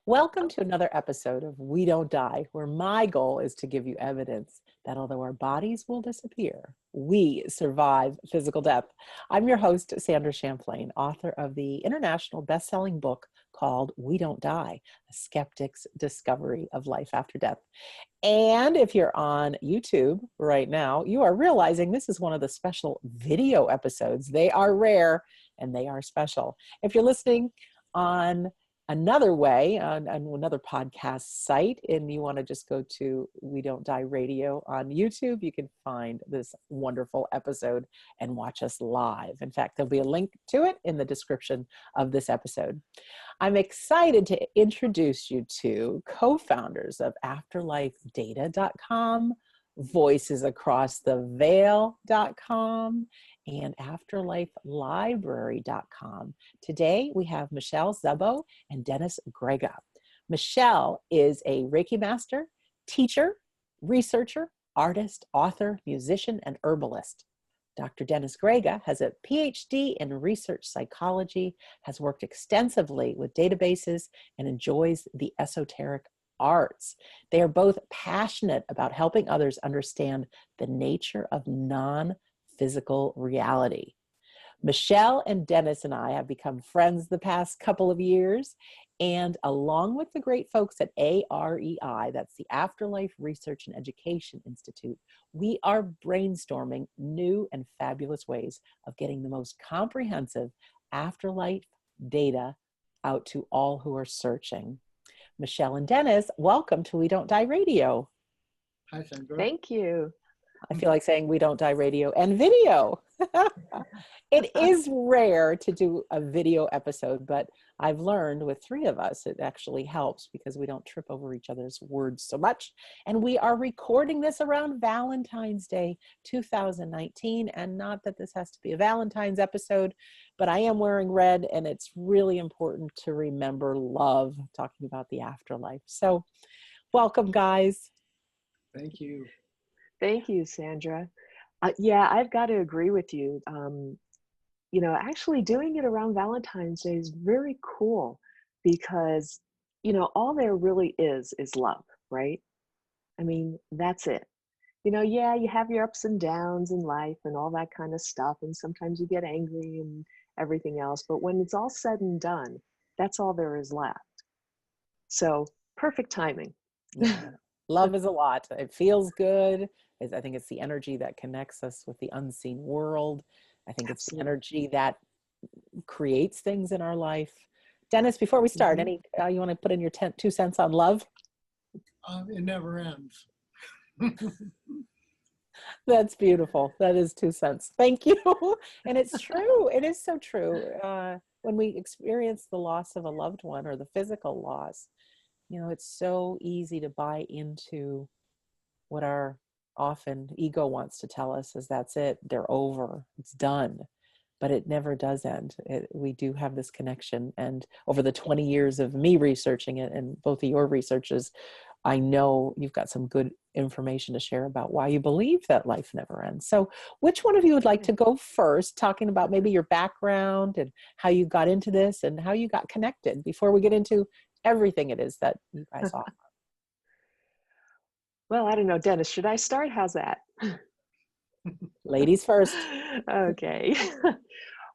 Welcome to another episode of We Don't Die, where my goal is to give you evidence that although our bodies will disappear, we survive physical death. I'm your host, Sandra Champlain, author of the international best-selling book called We Don't Die, A Skeptic's Discovery of Life After Death. And if you're on YouTube right now, you are realizing this is one of the special video episodes. They are rare and they are special. If you're listening on another way, on another podcast site, and you want to just go to We Don't Die Radio on YouTube, you can find this wonderful episode and watch us live. In fact, there'll be a link to it in the description of this episode. I'm excited to introduce you to co-founders of AfterlifeDatacom, VoicesAcrossTheVeil.com, and AfterlifeLibrarycom. Today, we have Michelle Szabo and Dennis Grega. Michelle is a Reiki master, teacher, researcher, artist, author, musician, and herbalist. Dr. Dennis Grega has a PhD in research psychology, has worked extensively with databases, and enjoys the esoteric arts. They are both passionate about helping others understand the nature of non-physical reality. Michelle and Dennis and I have become friends the past couple of years, and along with the great folks at AREI, that's the Afterlife Research and Education Institute, we are brainstorming new and fabulous ways of getting the most comprehensive afterlife data out to all who are searching. Michelle and Dennis, welcome to We Don't Die Radio. Hi, Sandra. Thank you. I feel like saying We Don't Die Radio and video. It is rare to do a video episode, but I've learned with three of us, it actually helps because we don't trip over each other's words so much. And we are recording this around Valentine's Day 2019. And not that this has to be a Valentine's episode, but I am wearing red and it's really important to remember love, talking about the afterlife. So welcome, guys. Thank you. Thank you, Sandra. Yeah, I've got to agree with you. Actually doing it around Valentine's Day is very cool because, all there really is love, right? I mean, that's it. Yeah, you have your ups and downs in life and all that kind of stuff. And sometimes you get angry and everything else. But when it's all said and done, that's all there is left. So perfect timing. Yeah. Love is a lot. It feels good. I think it's the energy that connects us with the unseen world. I think it's the energy that creates things in our life. Dennis, before we start, any you want to put in your 2 cents on love? It never ends. That's beautiful. That is 2 cents. Thank you. And it's true. It is so true. When we experience the loss of a loved one or the physical loss, it's so easy to buy into what our often ego wants to tell us is that's it, they're over, it's done. But it never does end. We do have this connection. And over the 20 years of me researching it and both of your researches, I know you've got some good information to share about why you believe that life never ends. So which one of you would like to go first, talking about maybe your background and how you got into this and how you got connected before we get into everything it is that you guys offer? Well, I don't know, Dennis, should I start? How's that? Ladies first. Okay.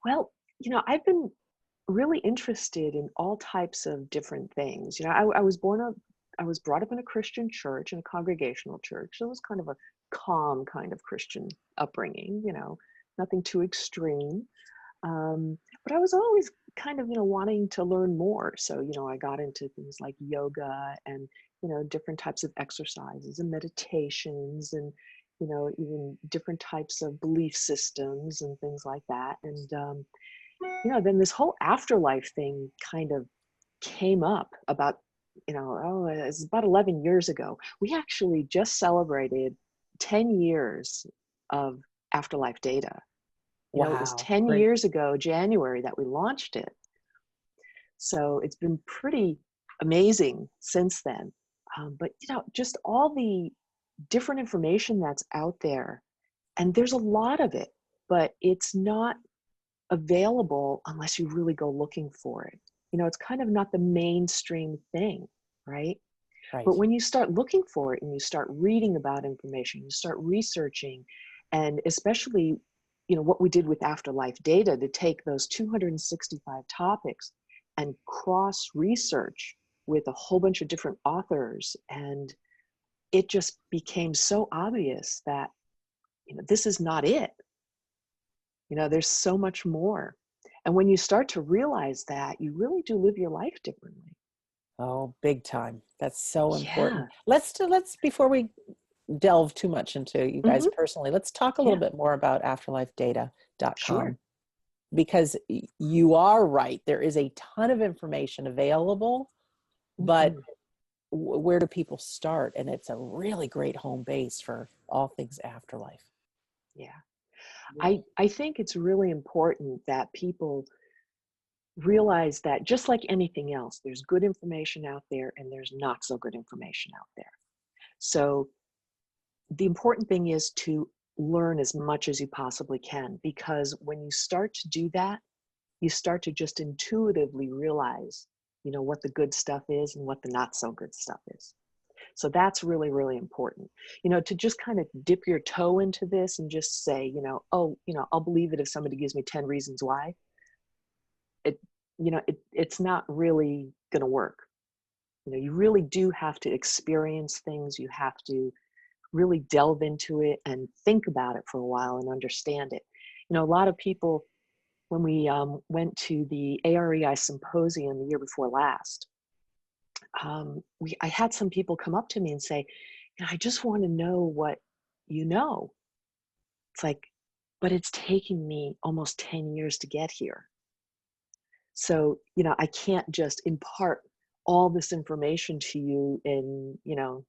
Well, I've been really interested in all types of different things. I was brought up in a Christian church, in a congregational church. So it was kind of a calm kind of Christian upbringing, nothing too extreme. But I was always kind of, wanting to learn more. So, I got into things like yoga and, different types of exercises and meditations and, even different types of belief systems and things like that. And, then this whole afterlife thing kind of came up about, it's about 11 years ago. We actually just celebrated 10 years of Afterlife Data. Wow. It was 10 years ago, January, that we launched it. So it's been pretty amazing since then. But, just all the different information that's out there, and there's a lot of it, but it's not available unless you really go looking for it. you know, it's kind of not the mainstream thing, right? Right. But when you start looking for it and you start reading about information, you start researching, and especially, you know, what we did with Afterlife Data to take those 265 topics and cross research with a whole bunch of different authors, and it just became so obvious that, you know, this is not it. You know, there's so much more. And when you start to realize that, you really do live your life differently. Oh, big time. That's so important. Yeah. Let's before we delve too much into you guys personally, let's talk a little Yeah. bit more about AfterlifeDatacom. Sure. Because you are right. There is a ton of information available, but where do people start? And it's a really great home base for all things afterlife. Yeah. I think it's really important that people realize that, just like anything else, there's good information out there and there's not so good information out there. So the important thing is to learn as much as you possibly can, because when you start to do that, you start to just intuitively realize, you know, what the good stuff is and what the not so good stuff is. So that's really, really important. You know, to just kind of dip your toe into this and just say, you know, oh, you know, I'll believe it if somebody gives me 10 reasons why. It's not really going to work. You know, you really do have to experience things. You have to really delve into it and think about it for a while and understand it. You know, a lot of people, when we went to the AREI symposium the year before last, I had some people come up to me and say, you know, I just want to know what you know. It's like, but it's taken me almost 10 years to get here. So, you know, I can't just impart all this information to you in, you know,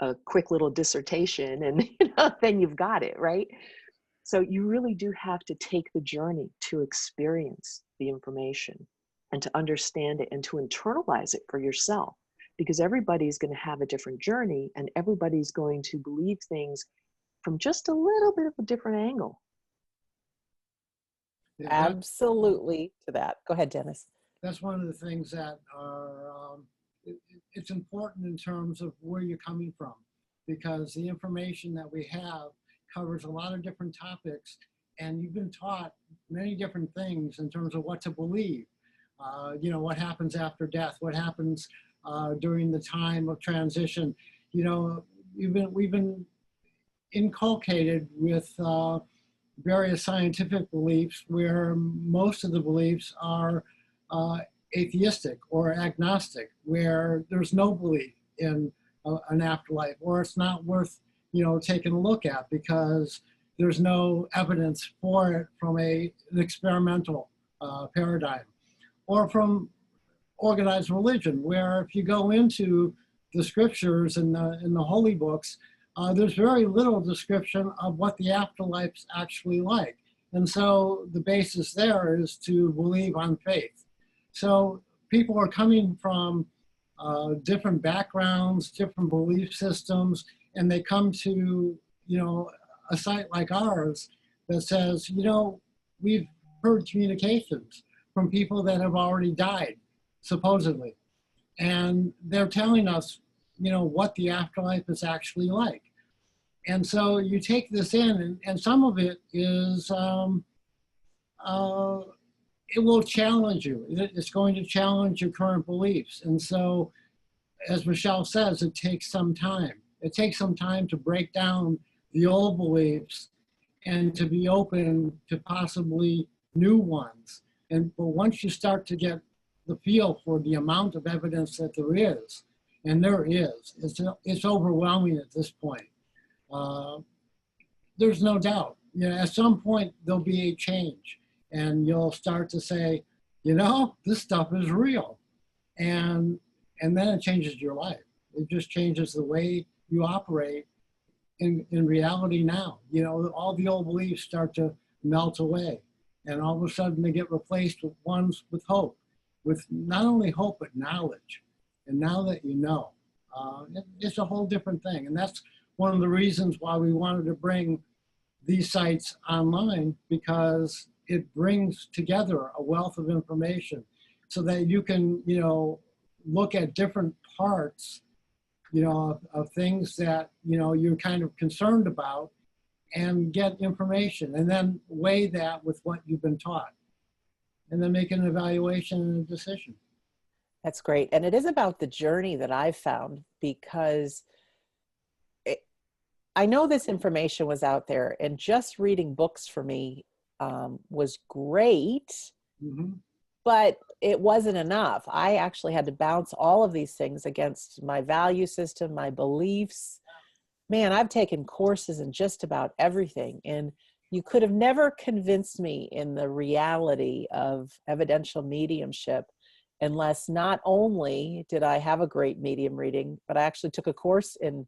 a quick little dissertation and, you know, then you've got it, right? So you really do have to take the journey to experience the information and to understand it and to internalize it for yourself, because everybody's going to have a different journey and everybody's going to believe things from just a little bit of a different angle. Yeah, Absolutely to that. Go ahead, Dennis. that's one of the things that are, it's important in terms of where you're coming from, because the information that we have covers a lot of different topics, and you've been taught many different things in terms of what to believe. You know, what happens after death, what happens during the time of transition. You know, we've been inculcated with various scientific beliefs where most of the beliefs are atheistic or agnostic, where there's no belief in an afterlife, or it's not worth, you know, taking a look at because there's no evidence for it from an experimental paradigm, or from organized religion, where if you go into the scriptures and the holy books, there's very little description of what the afterlife's actually like. And so the basis there is to believe on faith. So people are coming from different backgrounds, different belief systems, and they come to, you know, a site like ours that says, you know, we've heard communications from people that have already died, supposedly. And they're telling us, you know, what the afterlife is actually like. And so you take this in, and some of it is, it will challenge you. It's going to challenge your current beliefs. And so, as Michelle says, it takes some time. It takes some time to break down the old beliefs and to be open to possibly new ones. But once you start to get the feel for the amount of evidence that there is, and there is, it's overwhelming at this point. There's no doubt. You know, at some point there'll be a change, and you'll start to say, you know, this stuff is real, and then it changes your life. It just changes the way you operate in reality now. You know, all the old beliefs start to melt away, and all of a sudden they get replaced with ones with hope, with not only hope but knowledge. And now that you know, it's a whole different thing. And that's one of the reasons why we wanted to bring these sites online, because it brings together a wealth of information. so that you can, look at different parts, of things that, you're kind of concerned about and get information and then weigh that with what you've been taught and then make an evaluation and a decision. That's great. And it is about the journey that I've found, because I know this information was out there, and just reading books for me was great, Mm-hmm. but it wasn't enough. I actually had to bounce all of these things against my value system, my beliefs. Man, I've taken courses in just about everything, and you could have never convinced me in the reality of evidential mediumship unless not only did I have a great medium reading, but I actually took a course in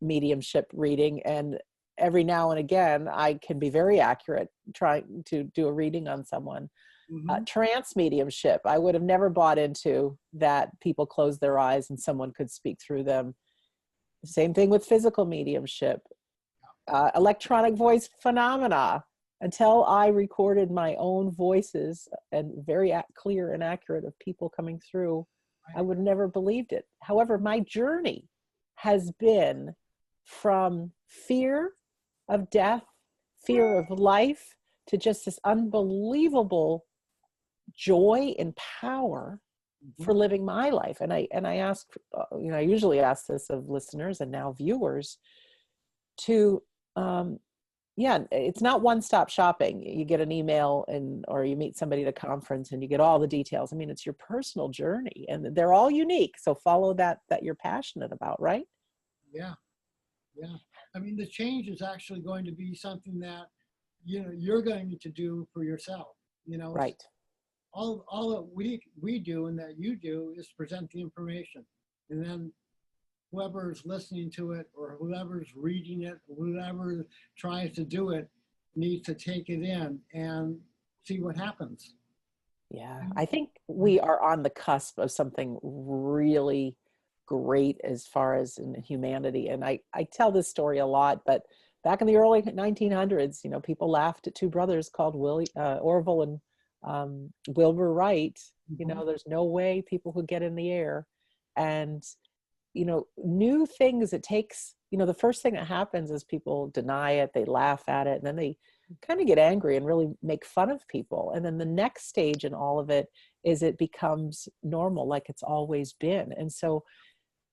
mediumship reading, and every now and again I can be very accurate trying to do a reading on someone. Mm-hmm. Trance mediumship, I would have never bought into that. People close their eyes and someone could speak through them. Same thing with physical mediumship. Electronic voice phenomena, until I recorded my own voices and very clear and accurate of people coming through, I would have never believed it. However, my journey has been from fear of death, fear of life, to just this unbelievable joy and power for living my life. And I ask, I usually ask this of listeners and now viewers to, it's not one-stop shopping. You get an email or you meet somebody at a conference and you get all the details. I mean, it's your personal journey, and they're all unique. So follow that you're passionate about, right? Yeah. Yeah. I mean, the change is actually going to be something that, you're going to do for yourself, Right. All that we do and that you do is present the information. And then whoever's listening to it or whoever's reading it, whoever tries to do it needs to take it in and see what happens. Yeah, I think we are on the cusp of something really great as far as in humanity. And I tell this story a lot, but back in the early 1900s, people laughed at two brothers called Orville and Wilbur Wright. Mm-hmm. There's no way people could get in the air. And, new things, it takes, the first thing that happens is people deny it, they laugh at it, and then they kind of get angry and really make fun of people. And then the next stage in all of it is it becomes normal, like it's always been. And so,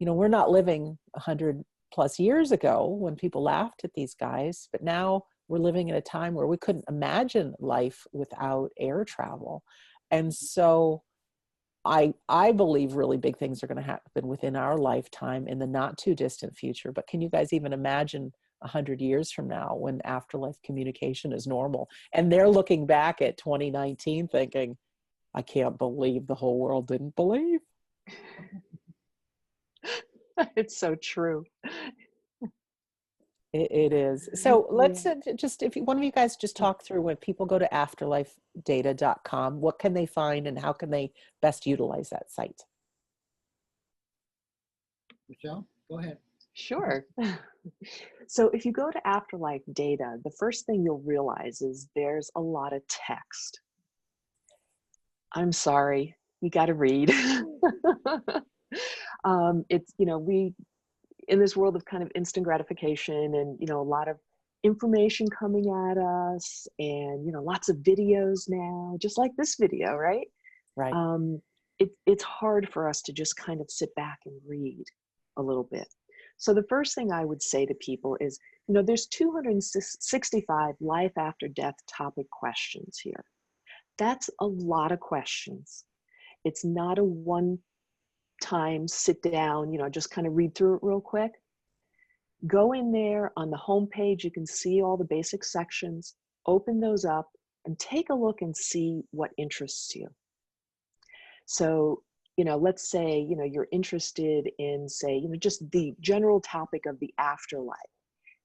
we're not living 100 plus years ago when people laughed at these guys, but now we're living in a time where we couldn't imagine life without air travel. And so I believe really big things are going to happen within our lifetime in the not too distant future. But can you guys even imagine 100 years from now when afterlife communication is normal? And they're looking back at 2019 thinking, I can't believe the whole world didn't believe. It's so true. It is. So let's just, if one of you guys just talk through, when people go to AfterlifeData.com, what can they find and how can they best utilize that site? Michelle, go ahead. Sure. So if you go to Afterlife Data, the first thing you'll realize is there's a lot of text. I'm sorry, you got to read. It's, we, in this world of kind of instant gratification and, a lot of information coming at us and, lots of videos now, just like this video, right? Right. It's hard for us to just kind of sit back and read a little bit. So the first thing I would say to people is, there's 265 life after death topic questions here. That's a lot of questions. It's not a one-time sit down, just kind of read through it real quick. Go in there on the home page, you can see all the basic sections, open those up and take a look and see what interests you. So, let's say, you're interested in, say, just the general topic of the afterlife.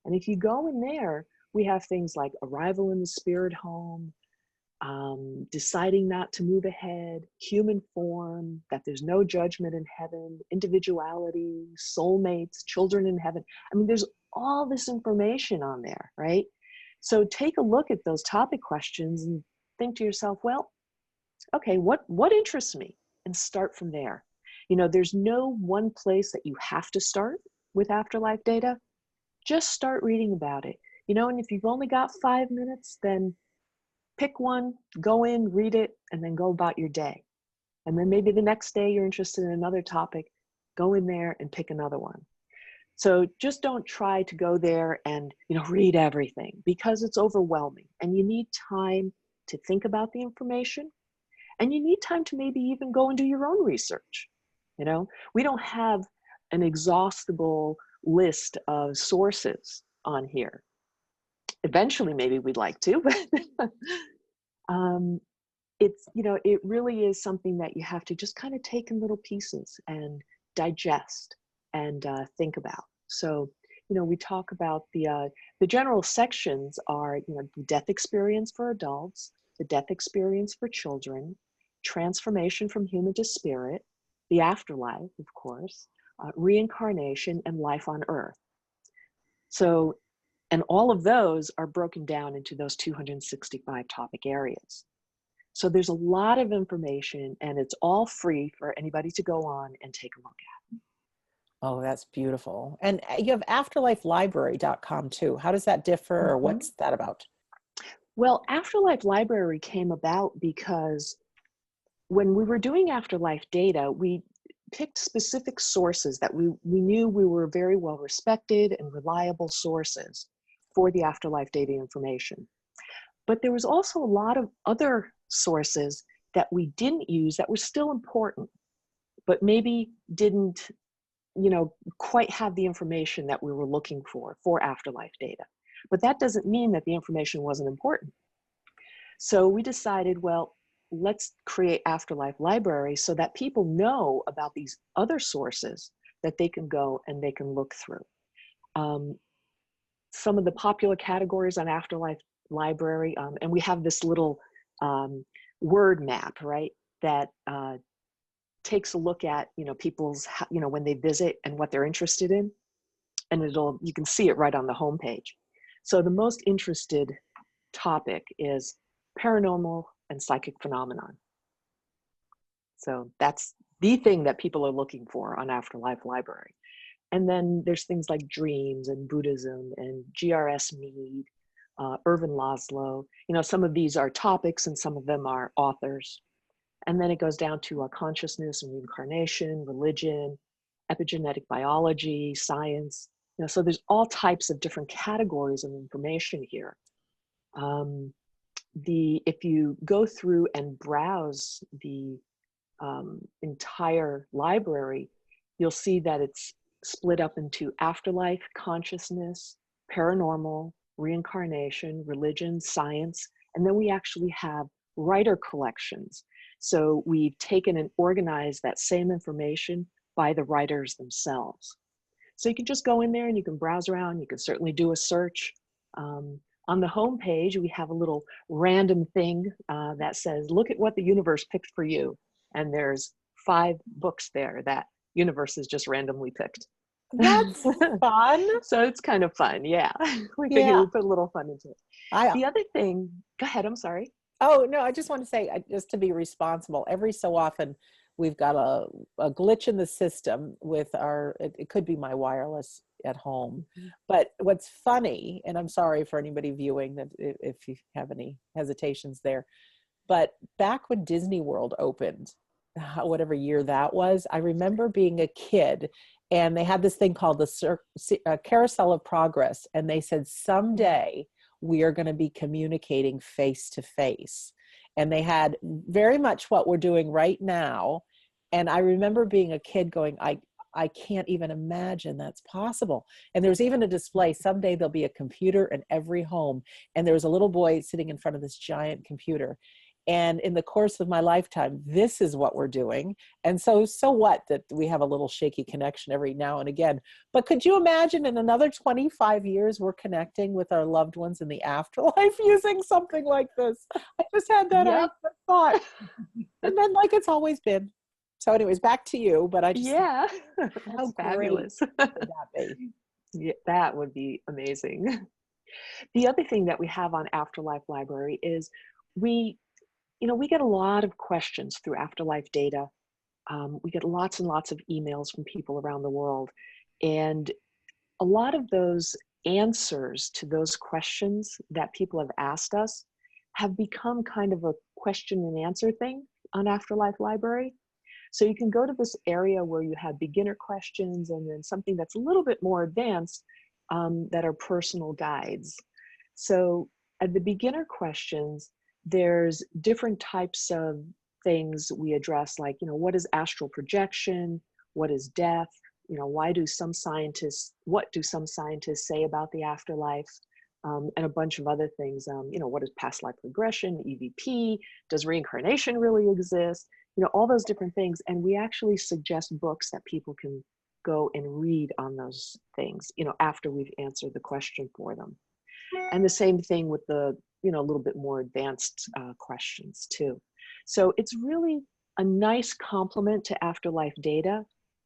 And if you go in there, we have things like arrival in the spirit home, deciding not to move ahead, human form, that there's no judgment in heaven, individuality, soulmates, children in heaven. I mean, there's all this information on there, right? So take a look at those topic questions and think to yourself, well, okay, what interests me, and start from there. You know, there's no one place that you have to start with afterlife data. Just start reading about it. You know, and if you've only got 5 minutes, then pick one, go in, read it, and then go about your day. And then maybe the next day you're interested in another topic, go in there and pick another one. So just don't try to go there and, you know, read everything, because it's overwhelming, and you need time to think about the information, and you need time to maybe even go and do your own research. You know, we don't have an exhaustible list of sources on here. Eventually, maybe we'd like to, but it's, you know, it really is something that you have to just kind of take in little pieces and digest and think about. So, you know, we talk about the general sections are, you know, the death experience for adults, the death experience for children, transformation from human to spirit, the afterlife, of course, reincarnation, and life on earth. So, and all of those are broken down into those 265 topic areas. So there's a lot of information, and it's all free for anybody to go on and take a look at. Oh, that's beautiful. And you have AfterlifeLibrary.com too. How does that differ, or what's that about? Well, Afterlife Library came about because when we were doing afterlife data, we picked specific sources that we knew we were very well respected and reliable sources for the afterlife data information. But there was also a lot of other sources that we didn't use that were still important, but maybe didn't, you know, quite have the information that we were looking for afterlife data. But that doesn't mean that the information wasn't important. So we decided, well, let's create Afterlife Library so that people know about these other sources that they can go and they can look through. Some of the popular categories on Afterlife Library, and we have this little word map, right, that takes a look at, you know, people's, you know, when they visit and what they're interested in, and you can see it right on the homepage. So the most interested topic is paranormal and psychic phenomenon. So that's the thing that people are looking for on Afterlife Library. And then there's things like dreams and Buddhism and G.R.S. Mead, Irvin Laszlo. You know, some of these are topics and some of them are authors. And then it goes down to consciousness and reincarnation, religion, epigenetic biology, science. You know, so there's all types of different categories of information here. If you go through and browse the entire library, you'll see that it's split up into afterlife, consciousness, paranormal, reincarnation, religion, science, and then we actually have writer collections. So we've taken and organized that same information by the writers themselves. So you can just go in there and you can browse around. You can certainly do a search. On the home page, we have a little random thing that says, look at what the universe picked for you. And there's 5 books there that universe has just randomly picked. That's fun. So it's kind of fun, yeah. We figure we put a little fun into it. The other thing, go ahead, I'm sorry. Oh, no, I just want to say, just to be responsible, every so often we've got a glitch in the system with it could be my wireless at home. But what's funny, and I'm sorry for anybody viewing that if you have any hesitations there, but back when Disney World opened, whatever year that was, I remember being a kid and they had this thing called the Carousel of Progress. And they said, someday we are going to be communicating face to face. And they had very much what we're doing right now. And I remember being a kid going, I can't even imagine that's possible. And there's even a display, someday there'll be a computer in every home. And there was a little boy sitting in front of this giant computer. And in the course of my lifetime, this is what we're doing. And so what that we have a little shaky connection every now and again. But could you imagine in another 25 years, we're connecting with our loved ones in the afterlife using something like this? I just had that thought. And then like it's always been. So anyways, back to you. But I just, that's fabulous. Would that be? Yeah, that would be amazing. The other thing that we have on Afterlife Library is we we get a lot of questions through Afterlife Data. We get lots and lots of emails from people around the world. And a lot of those answers to those questions that people have asked us have become kind of a question and answer thing on Afterlife Library. So you can go to this area where you have beginner questions and then something that's a little bit more advanced that are personal guides. So at the beginner questions, there's different types of things we address, like, what is astral projection? What is death? What do some scientists say about the afterlife? And a bunch of other things. What is past life regression, EVP? Does reincarnation really exist? All those different things. And we actually suggest books that people can go and read on those things, after we've answered the question for them. And the same thing with the, a little bit more advanced questions too. So it's really a nice complement to Afterlife Data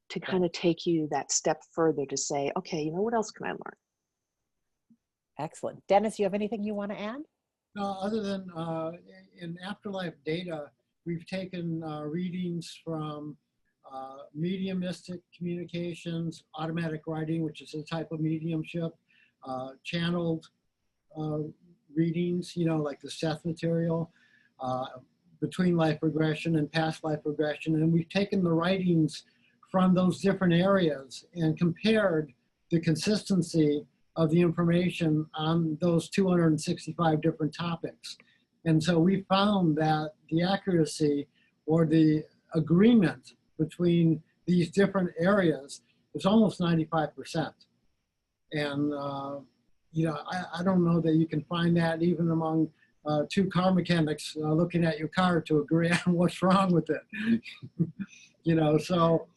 to kind of take you that step further to say, okay, what else can I learn? Excellent. Dennis, you have anything you want to add? Other than in Afterlife Data, we've taken readings from mediumistic communications, automatic writing, which is a type of mediumship, channeled readings, like the Seth material, between life regression and past life regression. And we've taken the writings from those different areas and compared the consistency of the information on those 265 different topics. And so we found that the accuracy or the agreement between these different areas is almost 95%. And, I don't know that you can find that even among two car mechanics looking at your car to agree on what's wrong with it. So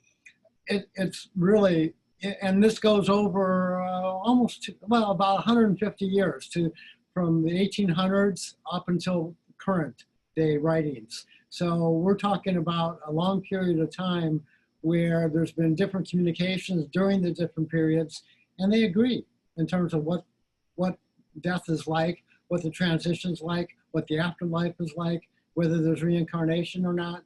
it's really, and this goes over about 150 years from the 1800s up until current day writings. So we're talking about a long period of time where there's been different communications during the different periods, and they agree in terms of what death is like, what the transition's like, what the afterlife is like, whether there's reincarnation or not.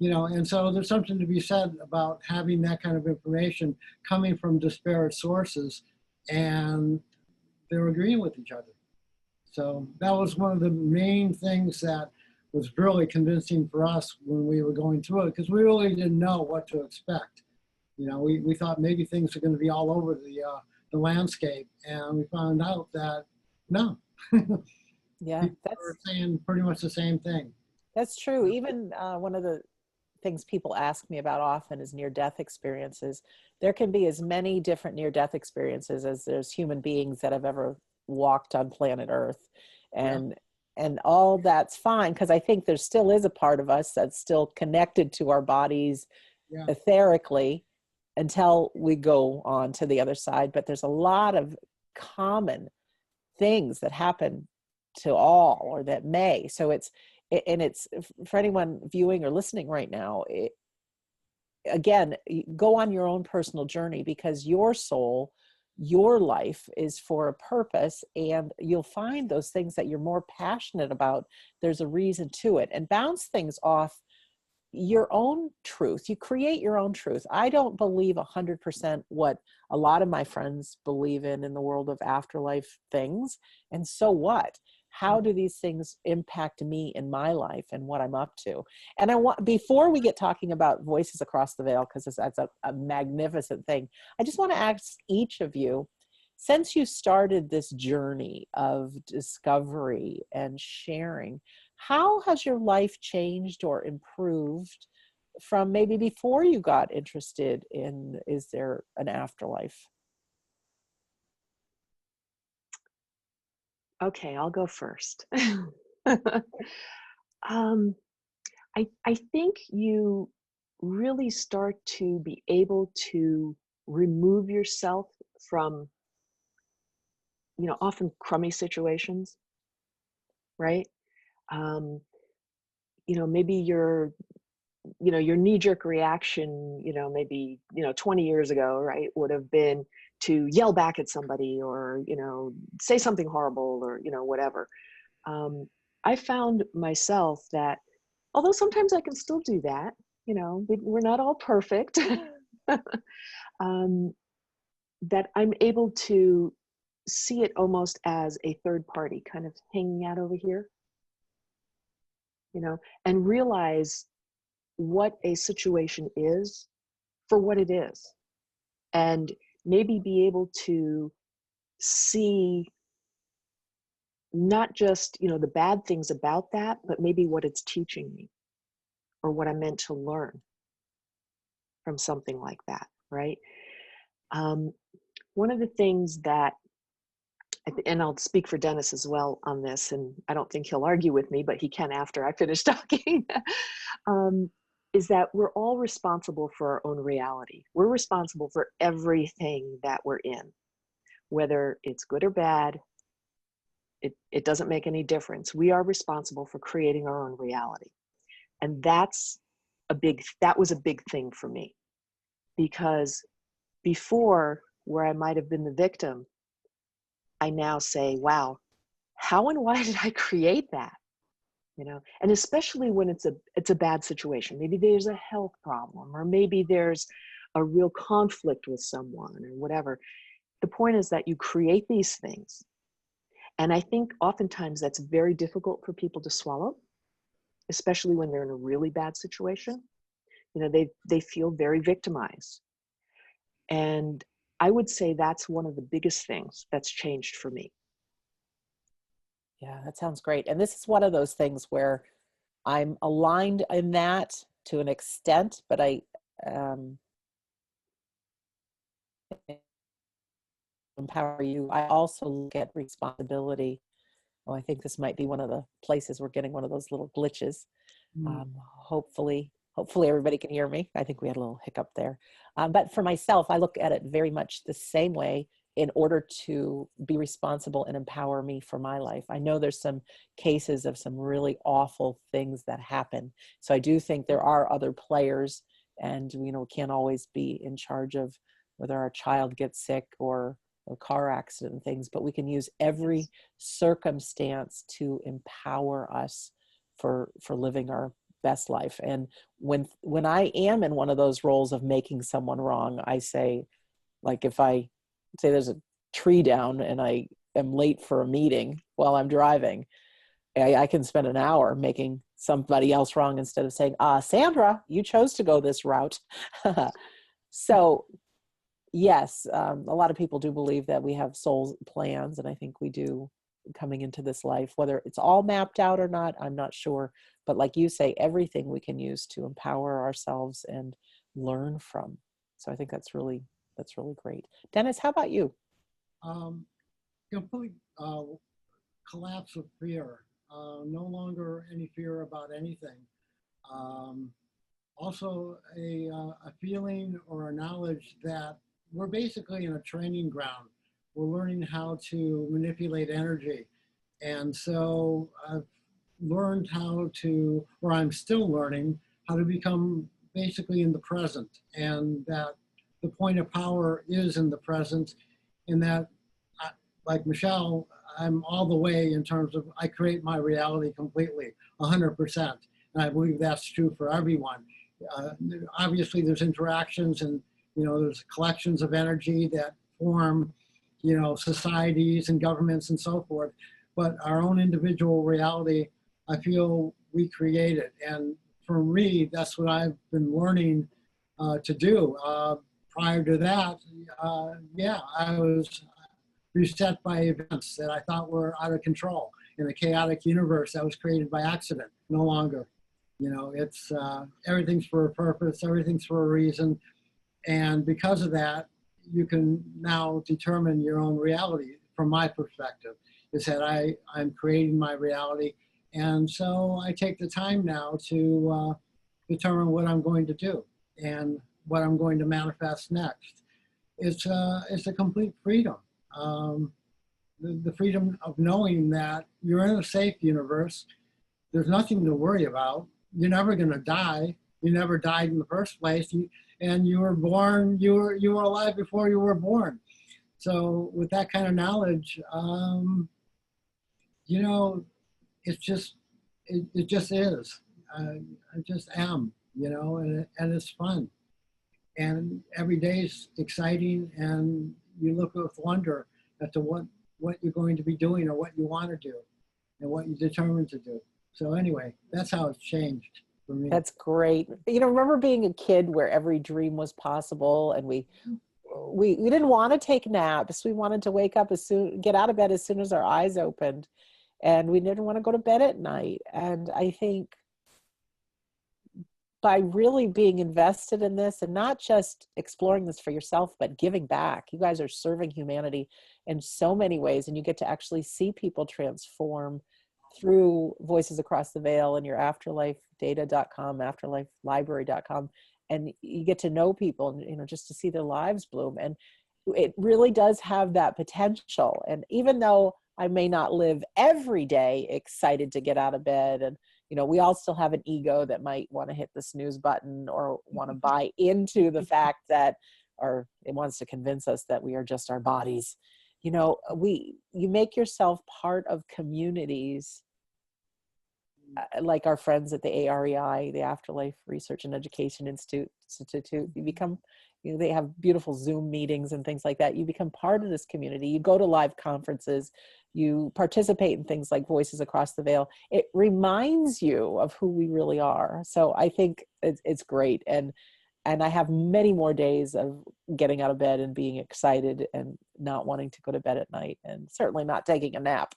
And so there's something to be said about having that kind of information coming from disparate sources, and they're agreeing with each other. So that was one of the main things that was really convincing for us when we were going through it, because we really didn't know what to expect. We thought maybe things are going to be all over the landscape, and we found out that no. Yeah, People were saying pretty much the same thing. That's true. Even one of the things people ask me about often is near-death experiences. There can be as many different near-death experiences as there's human beings that have ever walked on planet Earth. And all that's fine, because I think there still is a part of us that's still connected to our bodies etherically until we go on to the other side. But there's a lot of common things that happen to all, or that may. So it's for anyone viewing or listening right now, again, go on your own personal journey, because your soul, your life is for a purpose, and you'll find those things that you're more passionate about. There's a reason to it, and bounce things off your own truth. You create your own truth. I don't believe 100% what a lot of my friends believe in the world of afterlife things. And so what? How do these things impact me in my life and what I'm up to? And I want, before we get talking about Voices Across the Veil, because that's a magnificent thing, I just want to ask each of you, since you started this journey of discovery and sharing, how has your life changed or improved from maybe before you got interested in, is there an afterlife? Okay, I'll go first. I think you really start to be able to remove yourself from, often crummy situations, right? Maybe your knee-jerk reaction, maybe, 20 years ago, right, would have been to yell back at somebody or, say something horrible or, whatever. I found myself that, although sometimes I can still do that, you know, we're not all perfect, that I'm able to see it almost as a third party kind of hanging out over here, you know, and realize what a situation is for what it is, and maybe be able to see not just, you know, the bad things about that, but maybe what it's teaching me or what I'm meant to learn from something like that, right? One of the things that, and I'll speak for Dennis as well on this, and I don't think he'll argue with me, but he can after I finish talking, is that we're all responsible for our own reality. We're responsible for everything that we're in, whether it's good or bad. It doesn't make any difference. We are responsible for creating our own reality. And that was a big thing for me, because before, where I might have been the victim, I now say, wow, how and why did I create that? You know, and especially when it's a bad situation. Maybe there's a health problem, or maybe there's a real conflict with someone or whatever. The point is that you create these things. And I think oftentimes that's very difficult for people to swallow, especially when they're in a really bad situation. You know, they feel very victimized. And I would say that's one of the biggest things that's changed for me. Yeah, that sounds great. And this is one of those things where I'm aligned in that to an extent, but I empower you. I also look at responsibility. Oh, I think this might be one of the places we're getting one of those little glitches. Hopefully everybody can hear me. I think we had a little hiccup there. But for myself, I look at it very much the same way in order to be responsible and empower me for my life. I know there's some cases of some really awful things that happen. So I do think there are other players, and, you know, can't always be in charge of whether our child gets sick or a car accident and things, but we can use every circumstance to empower us for living our best life. And when I am in one of those roles of making someone wrong, I say, like, if I say there's a tree down and I am late for a meeting while I'm driving, I can spend an hour making somebody else wrong instead of saying, Sandra, you chose to go this route. So yes, a lot of people do believe that we have soul plans, and I think we do coming into this life. Whether it's all mapped out or not, I'm not sure. But like you say, everything we can use to empower ourselves and learn from. So I think that's really great. Dennis, how about you? Complete collapse of fear. No longer any fear about anything. Also a feeling or a knowledge that we're basically in a training ground. We're learning how to manipulate energy. And so I've learned how to, or I'm still learning, how to become basically in the present, and that the point of power is in the present, and that, like Michelle, I'm all the way in terms of I create my reality completely, 100%. And I believe that's true for everyone. Obviously, there's interactions, and there's collections of energy that form, societies and governments and so forth. But our own individual reality, I feel we create it. And for me, that's what I've been learning to do. Prior to that, I was beset by events that I thought were out of control in a chaotic universe that was created by accident. No longer. It's everything's for a purpose, everything's for a reason. And because of that, you can now determine your own reality. From my perspective, is that I'm creating my reality. And so I take the time now to determine what I'm going to do and what I'm going to manifest next. It's a complete freedom. The freedom of knowing that you're in a safe universe. There's nothing to worry about. You're never going to die. You never died in the first place. And you were born, you were alive before you were born. So with that kind of knowledge, it's just, it just is. I just am, you know, and it's fun. And every day is exciting, and you look with wonder as to what you're going to be doing or what you want to do and what you're determined to do. So anyway, that's how it's changed for me. That's great. You know, remember being a kid where every dream was possible, and we didn't want to take naps. We wanted to wake up get out of bed as soon as our eyes opened, and we didn't want to go to bed at night. And I think by really being invested in this and not just exploring this for yourself, but giving back, you guys are serving humanity in so many ways, and you get to actually see people transform through Voices Across the Veil and your AfterlifeDatacom, AfterlifeLibrarycom, and you get to know people and, you know, just to see their lives bloom. And it really does have that potential. And even though I may not live every day excited to get out of bed, and, you know, we all still have an ego that might want to hit the snooze button or want to buy into the fact that, or it wants to convince us that we are just our bodies. You know, you make yourself part of communities like our friends at the AREI, the Afterlife Research and Education Institute. You become, you know, they have beautiful Zoom meetings and things like that. You become part of this community. You go to live conferences. You participate in things like Voices Across the Veil. It reminds you of who we really are. So I think it's great. And I have many more days of getting out of bed and being excited and not wanting to go to bed at night, and certainly not taking a nap,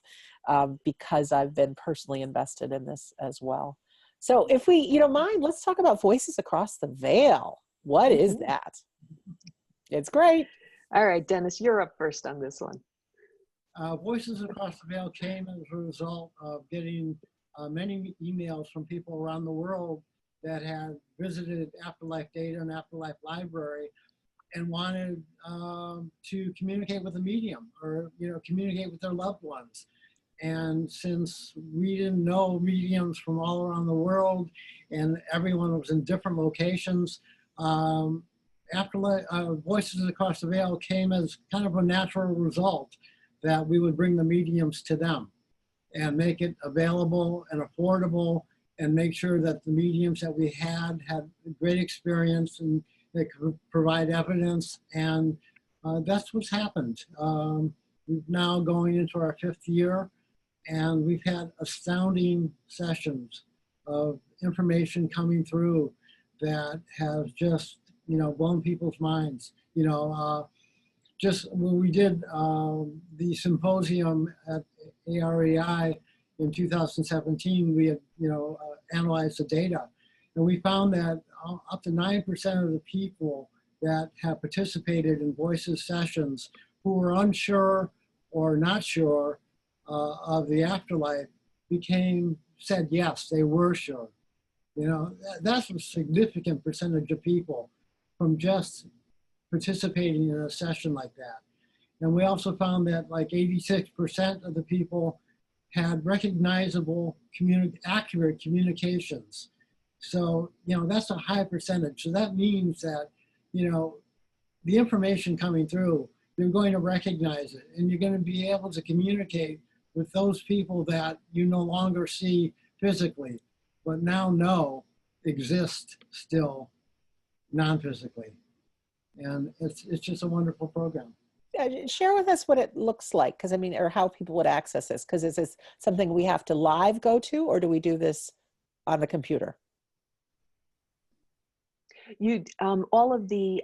because I've been personally invested in this as well. So if you don't mind, let's talk about Voices Across the Veil. What is that? It's great. All right, Dennis, you're up first on this one. Voices Across the Veil came as a result of getting many emails from people around the world that had visited Afterlife Data and Afterlife Library and wanted to communicate with a medium, or, you know, communicate with their loved ones. And since we didn't know mediums from all around the world and everyone was in different locations, Voices Across the Veil came as kind of a natural result that we would bring the mediums to them and make it available and affordable, and make sure that the mediums that we had great experience and they could provide evidence. And that's what's happened. We're now going into our 5th year, and we've had astounding sessions of information coming through that has just, you know, blown people's minds. You know, just when we did the symposium at AREI in 2017, we had, you know, analyzed the data, and we found that up to 9% of the people that have participated in Voices sessions who were unsure or not sure of the afterlife said yes, they were sure. You know, that's a significant percentage of people from just participating in a session like that. And we also found that like 86% of the people had recognizable, accurate communications. So, you know, that's a high percentage. So that means that, you know, the information coming through, you're going to recognize it, and you're going to be able to communicate with those people that you no longer see physically, but now know exist still non-physically. And it's just a wonderful program. Share with us what it looks like, because I mean, or how people would access this, because is this something we have to live go to, or do we do this on the computer? All of the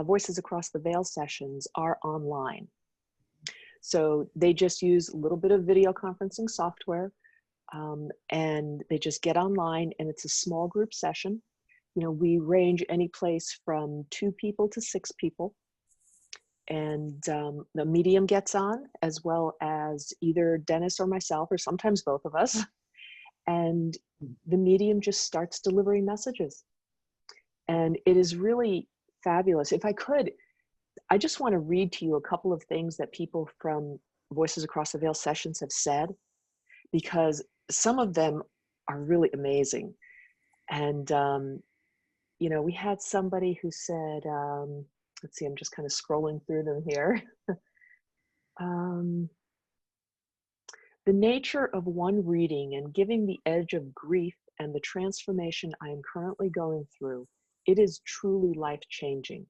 Voices Across the Veil sessions are online. So they just use a little bit of video conferencing software, and they just get online, and it's a small group session. You know, we range any place from 2 people to 6 people. And the medium gets on, as well as either Dennis or myself, or sometimes both of us. And the medium just starts delivering messages. And it is really fabulous. If I could, I just want to read to you a couple of things that people from Voices Across the Veil sessions have said, because some of them are really amazing. And, you know, we had somebody who said, let's see, I'm just kind of scrolling through them here. The nature of one reading and giving the edge of grief and the transformation I am currently going through, it is truly life-changing.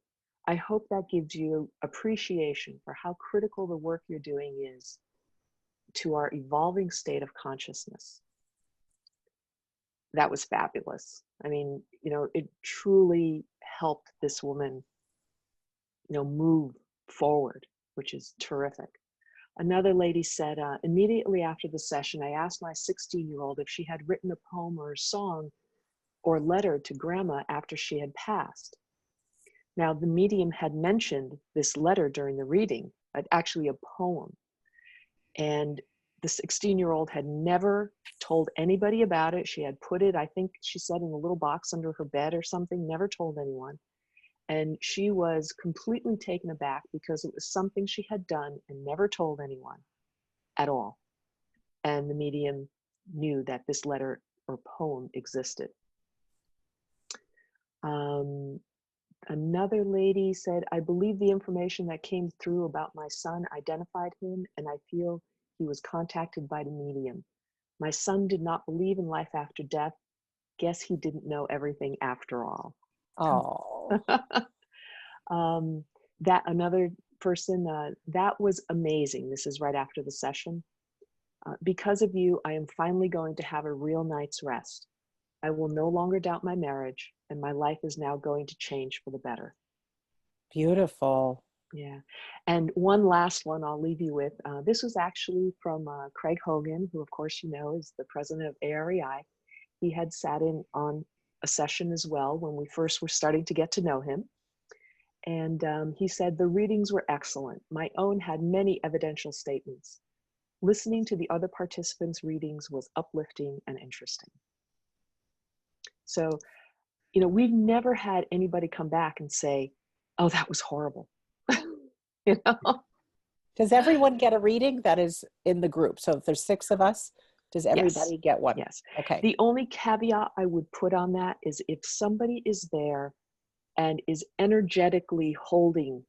I hope that gives you appreciation for how critical the work you're doing is to our evolving state of consciousness. That was fabulous. I mean, it truly helped this woman, move forward, which is terrific. Another lady said, immediately after the session, I asked my 16-year-old if she had written a poem or a song or letter to grandma after she had passed. Now, the medium had mentioned this letter during the reading, actually a poem. And the 16-year-old had never told anybody about it. She had put it, I think she said, in a little box under her bed or something, never told anyone. And she was completely taken aback because it was something she had done and never told anyone at all. And the medium knew that this letter or poem existed. Another lady said, I believe the information that came through about my son identified him, and I feel he was contacted by the medium. My son did not believe in life after death. Guess he didn't know everything after all. Oh. That another person, that was amazing. This is right after the session. Because of you, I am finally going to have a real night's rest. I will no longer doubt my marriage, and my life is now going to change for the better. Beautiful. Yeah. And one last one I'll leave you with. This was actually from Craig Hogan, who of course you know is the president of AREI. He had sat in on a session as well when we first were starting to get to know him. And he said, the readings were excellent. My own had many evidential statements. Listening to the other participants' readings was uplifting and interesting. So, we've never had anybody come back and say, oh, that was horrible. Does everyone get a reading that is in the group? So if there's 6 of us, does everybody get one? Yes. Okay. The only caveat I would put on that is if somebody is there and is energetically holding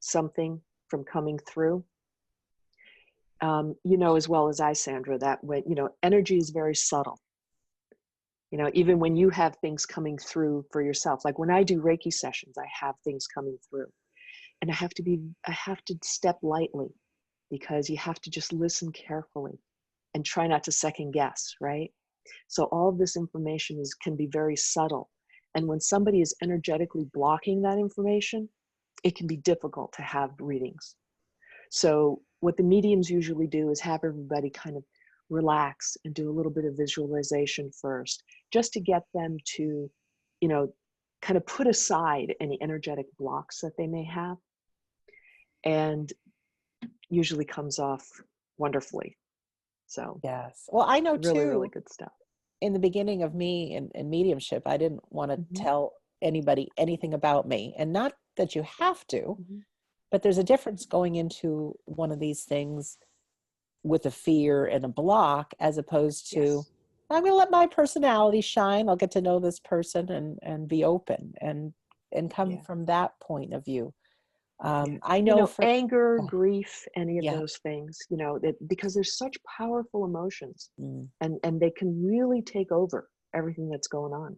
something from coming through, as well as I, Sandra, that when, energy is very subtle. Even when you have things coming through for yourself, like when I do Reiki sessions, I have things coming through. And I have to step lightly because you have to just listen carefully and try not to second guess, right? So all of this information can be very subtle. And when somebody is energetically blocking that information, it can be difficult to have readings. So what the mediums usually do is have everybody kind of relax and do a little bit of visualization first, just to get them to, kind of put aside any energetic blocks that they may have. And usually comes off wonderfully. So yes. Well, I know really, too, really good stuff. in the beginning of me in mediumship, I didn't want to tell anybody anything about me. And not that you have to, but there's a difference going into one of these things with a fear and a block, as opposed to, I'm going to let my personality shine. I'll get to know this person and be open and come from that point of view. I know for anger, grief, any of those things, because there's such powerful emotions and they can really take over everything that's going on.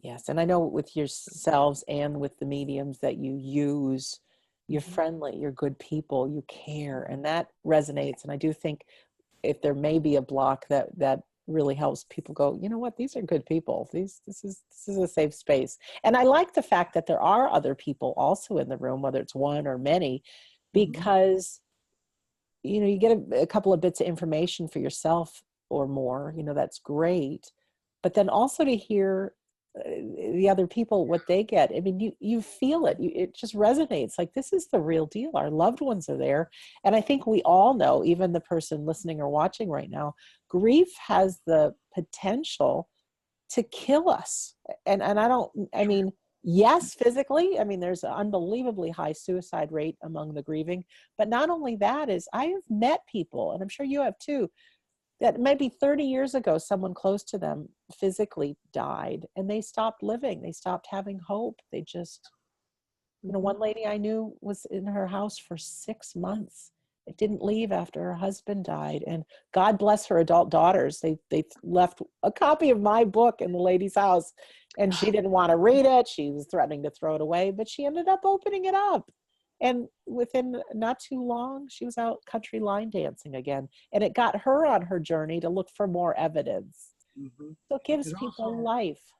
Yes. And I know with yourselves and with the mediums that you use, you're friendly, you're good people, you care, and that resonates. And I do think if there may be a block that really helps people go, you know what, these are good people. This is a safe space. And I like the fact that there are other people also in the room, whether it's one or many, because you get a couple of bits of information for yourself or more, that's great. But then also to hear the other people, what they get. I mean, you feel it. It just resonates. Like, this is the real deal. Our loved ones are there. And I think we all know, even the person listening or watching right now, grief has the potential to kill us. And I mean, yes, physically, I mean, there's an unbelievably high suicide rate among the grieving. But not only that is, I have met people, and I'm sure you have too, that maybe 30 years ago, someone close to them physically died and they stopped living. They stopped having hope. They just, one lady I knew was in her house for 6 months didn't leave after her husband died. And God bless her adult daughters. They left a copy of my book in the lady's house, and she didn't want to read it. She was threatening to throw it away, but she ended up opening it up. And within not too long, she was out country line dancing again. And it got her on her journey to look for more evidence. Mhm. So it gives It people also, life.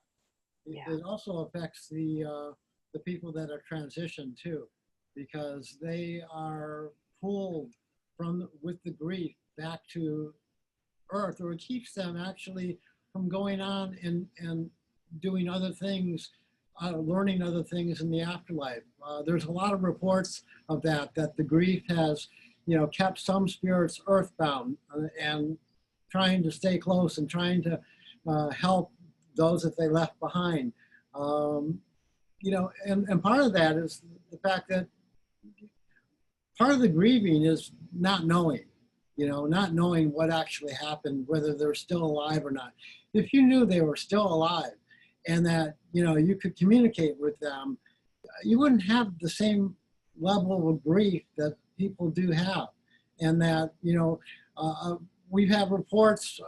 it also affects the people that are transitioned too, because they are pulled from with the grief back to earth, or it keeps them actually from going on and doing other things, learning other things in the afterlife. There's a lot of reports of that the grief has, kept some spirits earthbound, and trying to stay close and trying to help those that they left behind. And part of that is the fact that part of the grieving is not knowing, not knowing what actually happened, whether they're still alive or not. If you knew they were still alive and that, you could communicate with them, you wouldn't have the same level of grief that people do have. And that, we have reports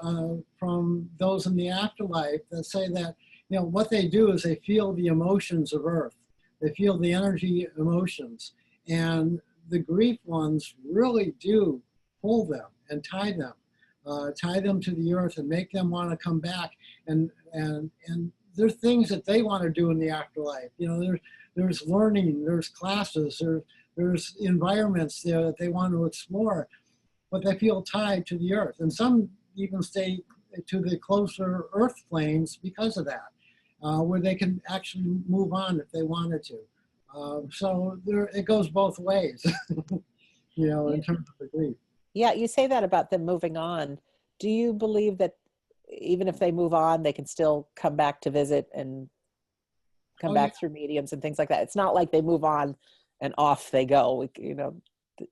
from those in the afterlife that say that, what they do is they feel the emotions of earth. They feel the energy emotions. And the grief ones really do pull them and tie them to the earth and make them want to come back. And there's things that they want to do in the afterlife. There's learning, there's classes, there's environments there that they want to explore, but they feel tied to the earth. And some even stay to the closer earth planes because of that, where they can actually move on if they wanted to. So it goes both ways, in terms of the grief. Yeah, you say that about them moving on. Do you believe that even if they move on, they can still come back to visit and come back through mediums and things like that? It's not like they move on and off they go.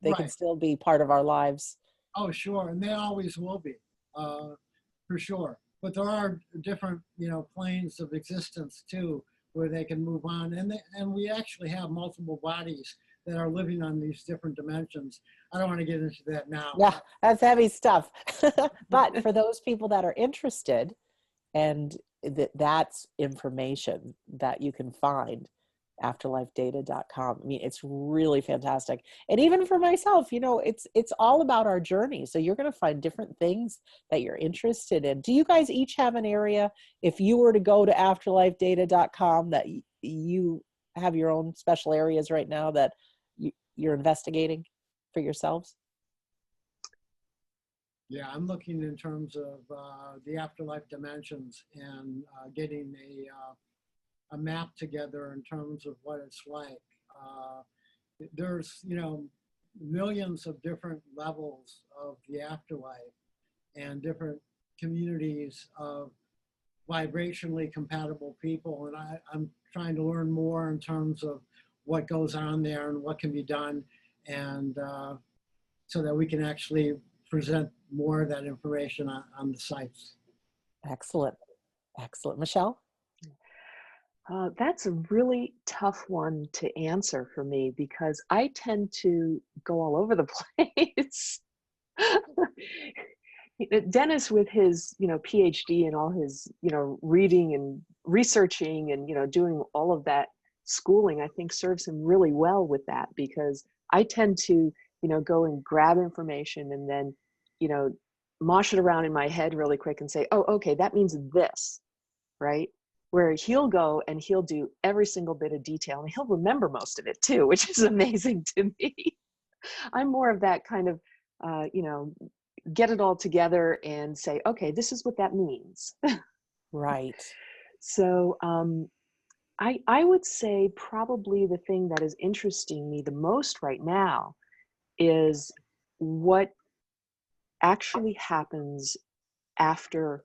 They can still be part of our lives. Oh, sure. And they always will be, for sure. But there are different, planes of existence too, where they can move on. And we actually have multiple bodies that are living on these different dimensions. I don't want to get into that now. Yeah, that's heavy stuff. But for those people that are interested, and that's information that you can find, AfterlifeData.com. I mean, it's really fantastic. And even for myself, it's all about our journey. So you're going to find different things that you're interested in. Do you guys each have an area? If you were to go to AfterlifeData.com, that you have your own special areas right now that you're investigating for yourselves? Yeah, I'm looking in terms of the afterlife dimensions and getting a map together in terms of what it's like. There's, millions of different levels of the afterlife and different communities of vibrationally compatible people. And I'm trying to learn more in terms of what goes on there and what can be done, and so that we can actually present more of that information on the sites. Excellent. Excellent. Michelle? That's a really tough one to answer for me because I tend to go all over the place. Dennis, with his, PhD and all his, reading and researching and, doing all of that schooling, I think serves him really well with that, because I tend to, go and grab information and then, mosh it around in my head really quick and say, oh, okay, that means this, right? Where he'll go and he'll do every single bit of detail and he'll remember most of it too, which is amazing to me. I'm more of that kind of, get it all together and say, okay, this is what that means. Right. So I would say probably the thing that is interesting me the most right now is what actually happens after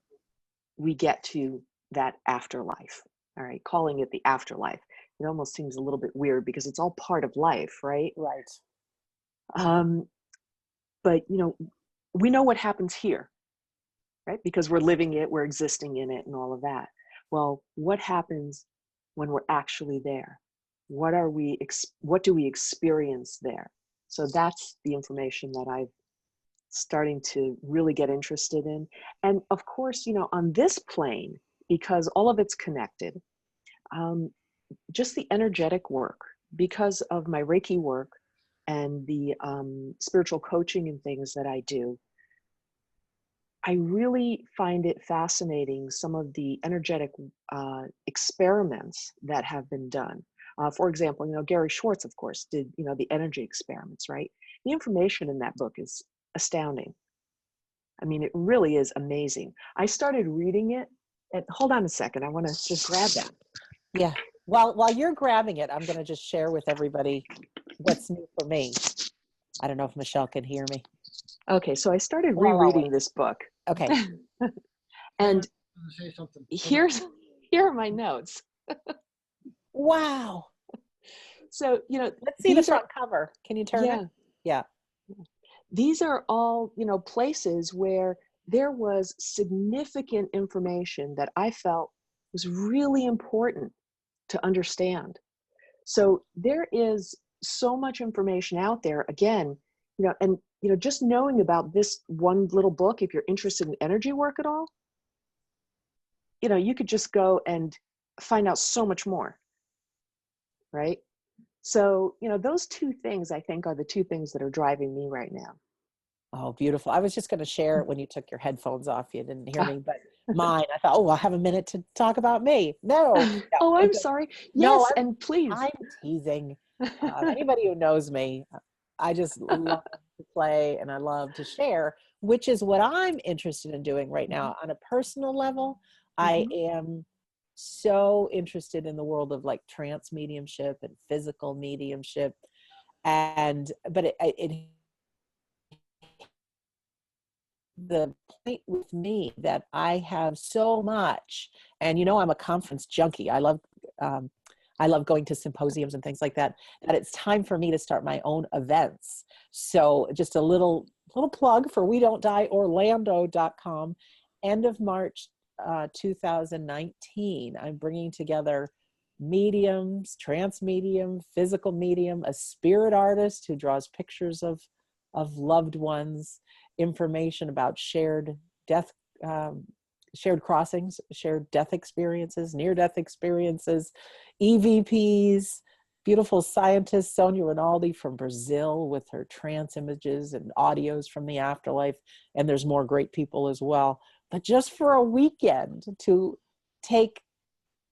we get to that afterlife. All right, calling it the afterlife, it almost seems a little bit weird because it's all part of life, right? Right. But we know what happens here, right? Because we're living it, we're existing in it, and all of that. Well, what happens when we're actually there? What do we experience there? So that's the information that I've starting to really get interested in. And of course, you know, on this plane, because all of it's connected, just the energetic work, because of my Reiki work and the spiritual coaching and things that I do, I really find it fascinating, some of the energetic experiments that have been done. For example, you know, Gary Schwartz, of course, did, you know, the energy experiments, right? The information in that book is astounding. I mean, it really is amazing. I started reading it, and hold on a second, I want to just grab that. Yeah. While you're grabbing it, I'm going to just share with everybody what's new for me. I don't know if Michelle can hear me. Okay, so I started Well, I'll rereading wait. this book. Okay. And Say something. here are my notes. Wow. So, you know, Let's see the front cover. Can you turn yeah, it? Yeah. these are all, you know, places where there was significant information that I felt was really important to understand. So there is so much information out there, again, you know, and, you know, just knowing about this one little book, if you're interested in energy work at all, you know, you could just go and find out so much more, right? So, you know, those two things, I think, are the two things that are driving me right now. Oh, beautiful. I was just going to share it when you took your headphones off. You didn't hear me, but mine, I thought, oh, I'll have a minute to talk about me. No. Oh, I'm Okay. sorry. No, Yes, and please. I'm teasing. Anybody who knows me, I just love to play and I love to share, which is what I'm interested in doing right now. On a personal level, I am so interested in the world of like trance mediumship and physical mediumship. But the point with me that I have so much, and you know, I'm a conference junkie. I love going to symposiums and things like that, that it's time for me to start my own events. So just a little plug for We Don't Die Orlando.com. End of March 2019, I'm bringing together mediums, trance medium, physical medium, a spirit artist who draws pictures of loved ones, information about shared death, shared crossings, shared death experiences, near-death experiences, EVPs, beautiful scientist Sonia Rinaldi from Brazil with her trance images and audios from the afterlife. And there's more great people as well. But just for a weekend to take,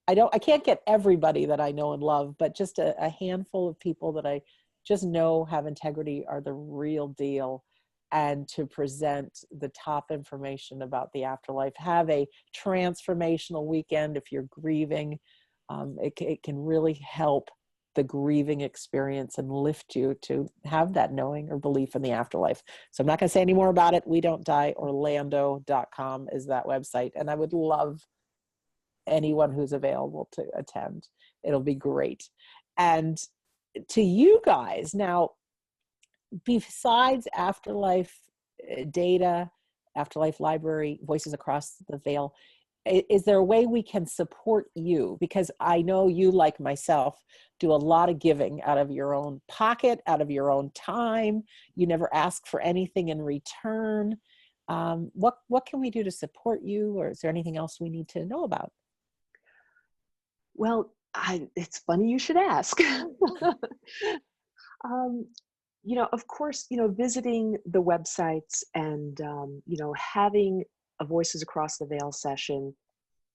I can't get everybody that I know and love, but just a handful of people that I just know have integrity, are the real deal, and to present the top information about the afterlife. Have a transformational weekend if you're grieving. It can really help the grieving experience and lift you to have that knowing or belief in the afterlife. So I'm not going to say any more about it. We Don't Die Orlando.com is that website. And I would love anyone who's available to attend. It'll be great. And to you guys now, besides Afterlife Data, Afterlife Library, Voices Across the Veil, is there a way we can support you? Because I know you, like myself, do a lot of giving out of your own pocket, out of your own time. You never ask for anything in return. What can we do to support you? Or is there anything else we need to know about? Well, it's funny you should ask. You know, of course, you know, visiting the websites and, you know, having a Voices Across the Veil session,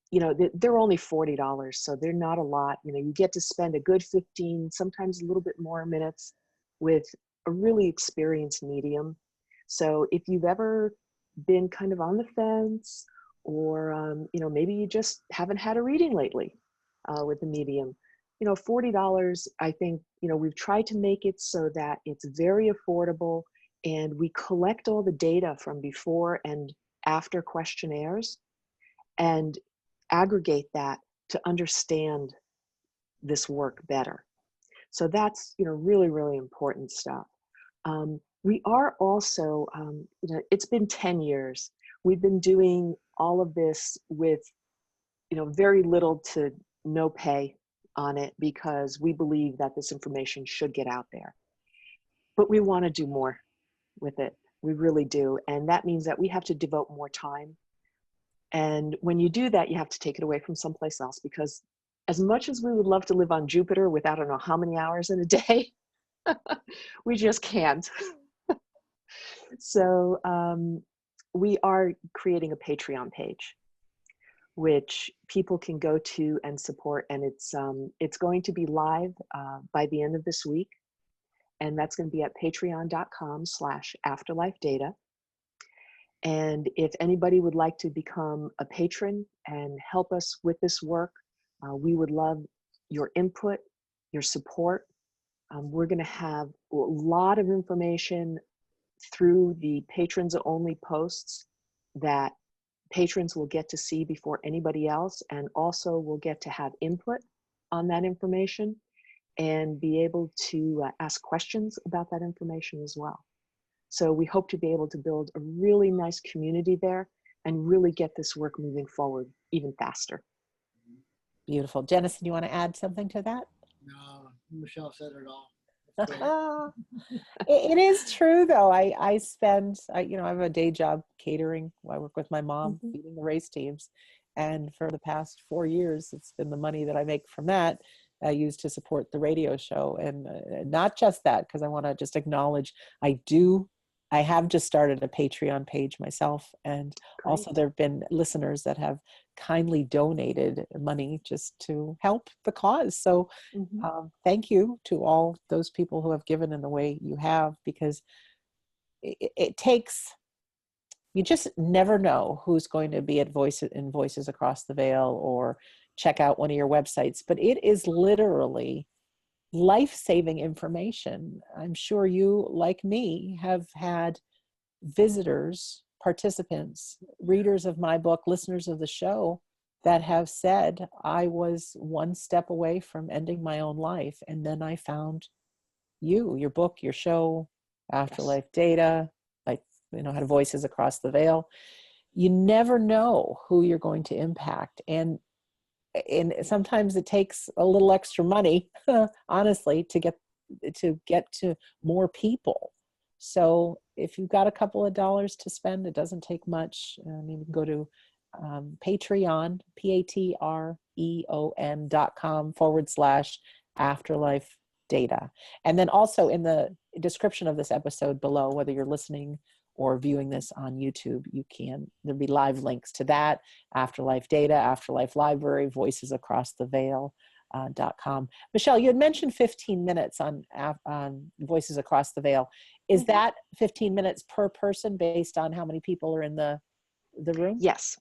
you know, they're only $40, so they're not a lot. You know, you get to spend a good 15, sometimes a little bit more minutes with a really experienced medium. So if you've ever been kind of on the fence, or, you know, maybe you just haven't had a reading lately with a medium, you know, $40, I think, you know, we've tried to make it so that it's very affordable, and we collect all the data from before and after questionnaires and aggregate that to understand this work better. So that's, you know, really, really important stuff. We are also, you know, it's been 10 years. We've been doing all of this with, you know, very little to no pay on it, because we believe that this information should get out there. but we want to do more with it. We really do. And that means that we have to devote more time. And when you do that, you have to take it away from someplace else, because as much as we would love to live on Jupiter with I don't know how many hours in a day, we just can't. So we are creating a Patreon page, which people can go to and support. And it's going to be live by the end of this week. And that's going to be at patreon.com/AfterlifeData. And if anybody would like to become a patron and help us with this work, we would love your input, your support. We're going to have a lot of information through the patrons only posts that patrons will get to see before anybody else, and also will get to have input on that information and be able to ask questions about that information as well. So we hope to be able to build a really nice community there and really get this work moving forward even faster. Beautiful. Dennis, do you want to add something to that? No, Michelle said it all. It is true, though. I spend, you know, I have a day job catering. I work with my mom feeding the race teams. And for the past 4 years, it's been the money that I make from that I use to support the radio show. And not just that, because I want to just acknowledge I have just started a Patreon page myself. And Great. also there have been listeners that have kindly donated money just to help the cause. So thank you to all those people who have given in the way you have, because it takes, you just never know who's going to be at Voices Across the Veil or check out one of your websites, but it is literally life-saving information. I'm sure you, like me, have had visitors, participants, readers of my book, listeners of the show that have said, I was one step away from ending my own life, and then I found you, your book, your show, Afterlife Data, like, you know, had Voices Across the Veil. You never know who you're going to impact. And sometimes it takes a little extra money, honestly, to get to more people. So if you've got a couple of dollars to spend, it doesn't take much. You can go to Patreon, patreon.com/AfterlifeData. And then also in the description of this episode below, whether you're listening or viewing this on YouTube, there'll be live links to that, Afterlife Data, Afterlife Library, Voices Across the Veil.com. Michelle, you had mentioned 15 minutes on Voices Across the Veil. Is that 15 minutes per person based on how many people are in the room? Yes.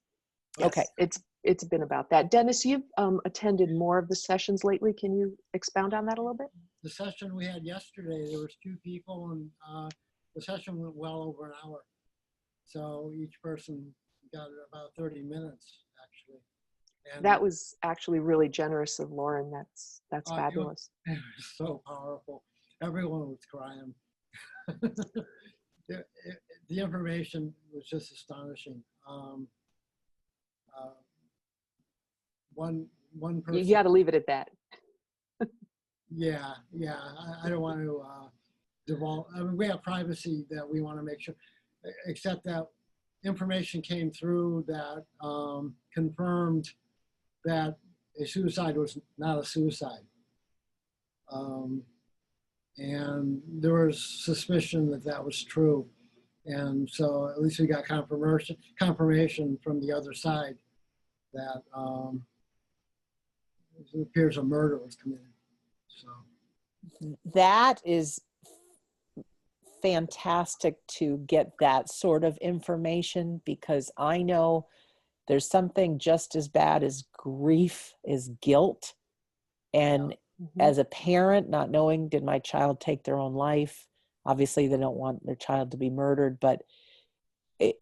Okay. It's been about that. Dennis, you've attended more of the sessions lately. Can you expound on that a little bit? The session we had yesterday, there was 2 people, and the session went well over an hour. So each person got about 30 minutes, actually. And that was actually really generous of Lauren. That's fabulous. It was so powerful. Everyone was crying. The information was just astonishing. One person. You got to leave it at that. Yeah. I don't want to divulge. I mean, we have privacy that we want to make sure, except that information came through that confirmed that a suicide was not a suicide. And there was suspicion that that was true. And so at least we got confirmation from the other side that it appears a murder was committed. So that is fantastic to get that sort of information, because I know there's something just as bad as grief is guilt. And as a parent, not knowing, did my child take their own life? Obviously they don't want their child to be murdered, but you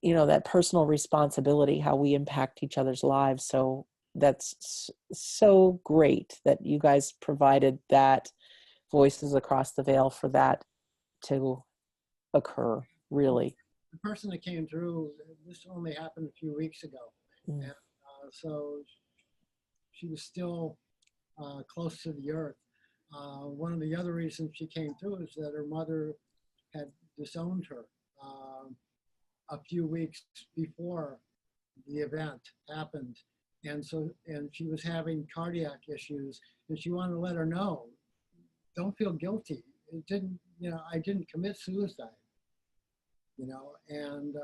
know, that personal responsibility, how we impact each other's lives. So that's so great that you guys provided that Voices Across the Veil for that to occur, really. the person that came through, this only happened a few weeks ago. And so she was still close to the earth. One of the other reasons she came through is that her mother had disowned her a few weeks before the event happened. And she was having cardiac issues, and she wanted to let her know, don't feel guilty. It didn't, I didn't commit suicide, and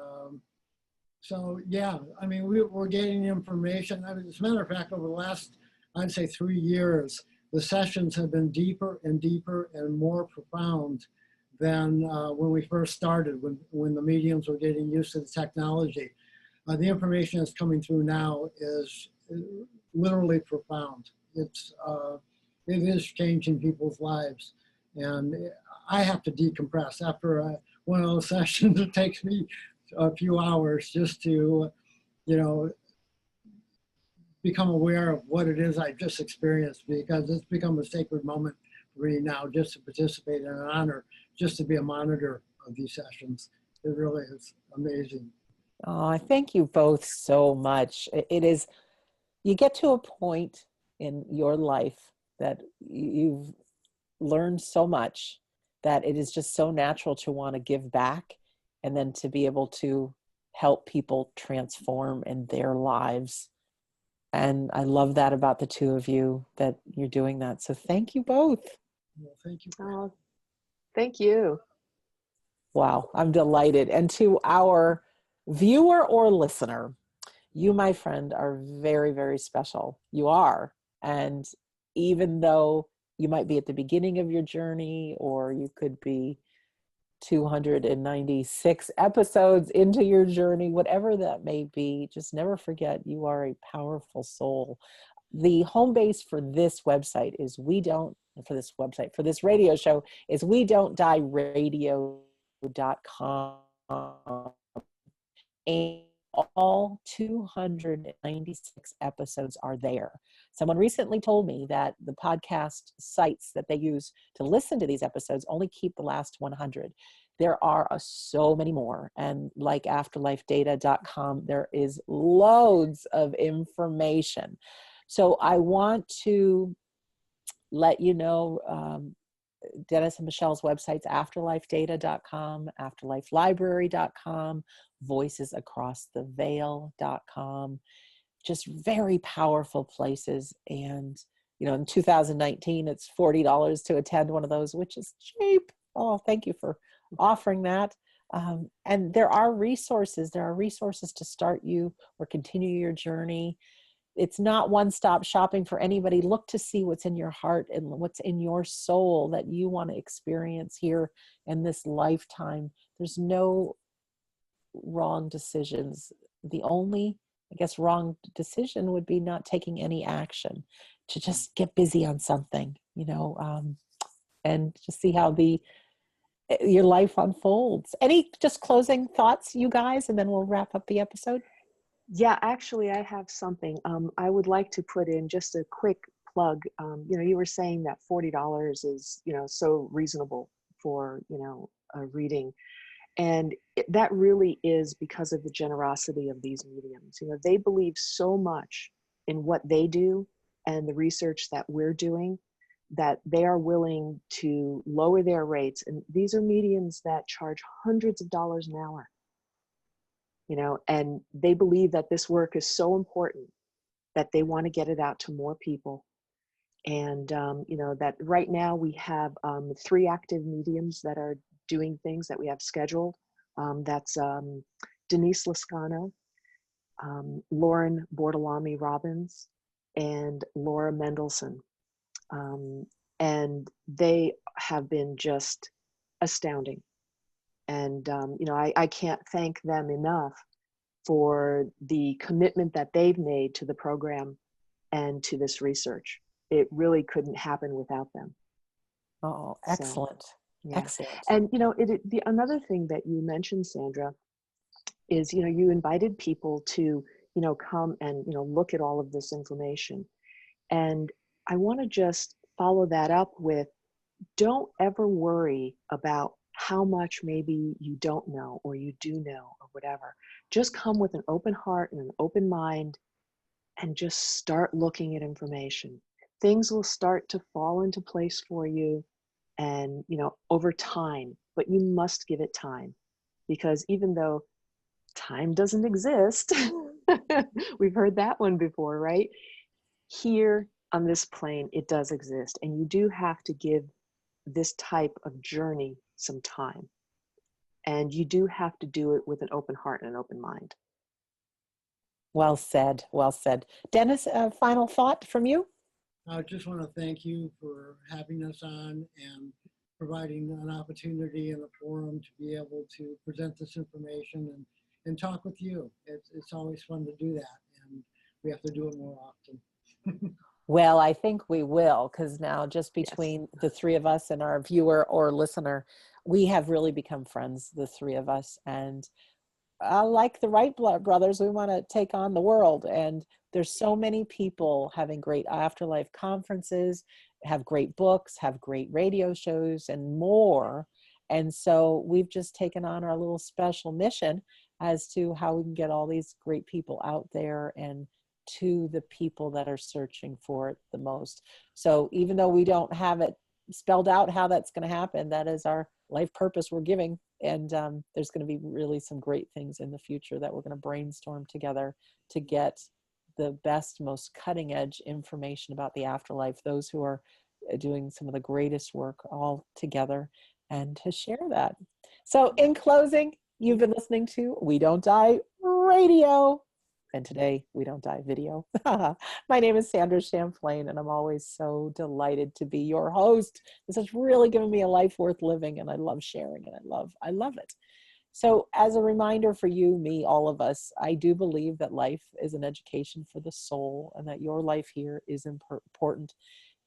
so, yeah, I mean, we're getting information. I mean, as a matter of fact, over the last, I'd say 3 years, the sessions have been deeper and deeper and more profound than when we first started, when the mediums were getting used to the technology. The information that's coming through now is literally profound. It is changing people's lives. And I have to decompress after one of those sessions. It takes me a few hours just to, become aware of what it is I just experienced, because it's become a sacred moment for me now just to participate, in an honor just to be a monitor of these sessions. It really is amazing. Oh, thank you both so much. It is, you get to a point in your life that you've learned so much that it is just so natural to want to give back, and then to be able to help people transform in their lives. And I love that about the two of you, that you're doing that. So thank you both. Well, thank you. Oh, thank you. Wow, I'm delighted. And to our viewer or listener, you, my friend, are very, very special. You are. And even though you might be at the beginning of your journey, or you could be 296 episodes into your journey, whatever that may be, just never forget you are a powerful soul. The home base for this website is for this radio show is WeDon'tDieRadio.com. And all 296 episodes are there. Someone recently told me that the podcast sites that they use to listen to these episodes only keep the last 100. There are so many more. And like AfterlifeDatacom, there is loads of information. So I want to let you know, Dennis and Michelle's websites, AfterlifeData.com, AfterlifeLibrary.com, VoicesAcrossTheVeil.com, just very powerful places. And, in 2019, it's $40 to attend one of those, which is cheap. Oh, thank you for offering that. And there are resources. There are resources to start you or continue your journey. It's not one-stop shopping for anybody. Look to see what's in your heart and what's in your soul that you want to experience here in this lifetime. There's no wrong decisions. The only, wrong decision would be not taking any action, to just get busy on something, and just see how your life unfolds. Any just closing thoughts, you guys, and then we'll wrap up the episode? Yeah, actually, I have something. I would like to put in just a quick plug. You were saying that $40 is, so reasonable for, a reading. And that really is because of the generosity of these mediums. They believe so much in what they do and the research that we're doing, that they are willing to lower their rates. And these are mediums that charge hundreds of dollars an hour. And they believe that this work is so important that they want to get it out to more people. And, that right now we have 3 active mediums that are doing things that we have scheduled. That's Denise Lascano, Lauren Bortolami Robbins, and Laura Mendelson. And they have been just astounding. And, I can't thank them enough for the commitment that they've made to the program and to this research. It really couldn't happen without them. Oh, excellent. So, yeah. Excellent. And, another thing that you mentioned, Sandra, is, you invited people to, come and, look at all of this information. And I want to just follow that up with, don't ever worry about how much maybe you don't know or you do know or whatever. Just come with an open heart and an open mind and just start looking at information. things will start to fall into place for you, and over time. But you must give it time, because even though time doesn't exist, we've heard that one before, right? Here on this plane, it does exist, and you do have to give this type of journey some time, and you do have to do it with an open heart and an open mind. Well said. Well said. Dennis, a final thought from you? I just want to thank you for having us on and providing an opportunity and a forum to be able to present this information and talk with you. It's always fun to do that, and we have to do it more often. Well, I think we will, because now just between Yes. the three of us and our viewer or listener, we have really become friends, the three of us. And like the Wright brothers, we want to take on the world. And there's so many people having great afterlife conferences, have great books, have great radio shows, and more. And so we've just taken on our little special mission as to how we can get all these great people out there and to the people that are searching for it the most. So even though we don't have it spelled out how that's going to happen, that is our life purpose we're giving. And there's going to be really some great things in the future that we're going to brainstorm together to get the best, most cutting edge information about the afterlife, those who are doing some of the greatest work all together, and to share that. So in closing, you've been listening to We Don't Die Radio. And today, We Don't Die Video. My name is Sandra Champlain, and I'm always so delighted to be your host. This has really given me a life worth living, and I love sharing it. I love it. So as a reminder for you, me, all of us, I do believe that life is an education for the soul, and that your life here is important.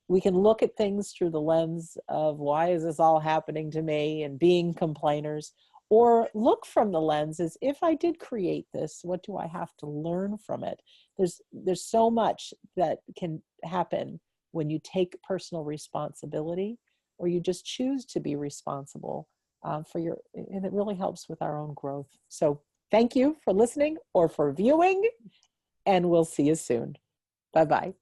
We can look at things through the lens of, why is this all happening to me, and being complainers, or look from the lens as, if I did create this, what do I have to learn from it? There's so much that can happen when you take personal responsibility, or you just choose to be responsible and it really helps with our own growth. So thank you for listening or for viewing, and we'll see you soon. Bye-bye.